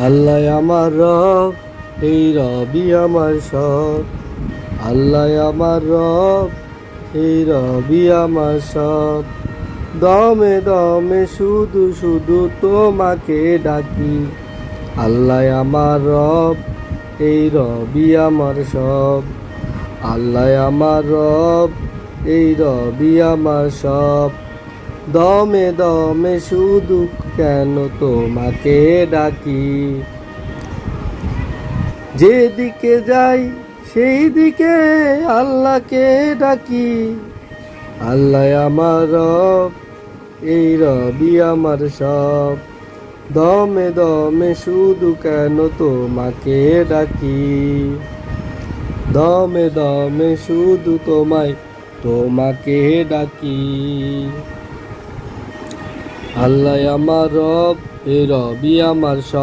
আল্লাহ আমার রব, এই রবি আমার সব। আল্লাহ আমার রব, এই রবি আমার সব। দমে দমে শুধু শুধু তোমাকে ডাকি। আল্লাহ আমার রব, এই রবি আমার সব। আল্লাহ আমার রব, এই রবি আমার সব। দমে দমে শুধু কেন তোমাকে ডাকি। যেদিকে যাই সেই দিকে আল্লাহকে ডাকি। আল্লাহ আমার রব, এই রবি আমার সব। দমে দমে শুধু কেন তোমাকে ডাকি। দমে দমে শুধু তোমাকে ডাকি। আল্লাহ আমার রব, এই রবি আমার সব।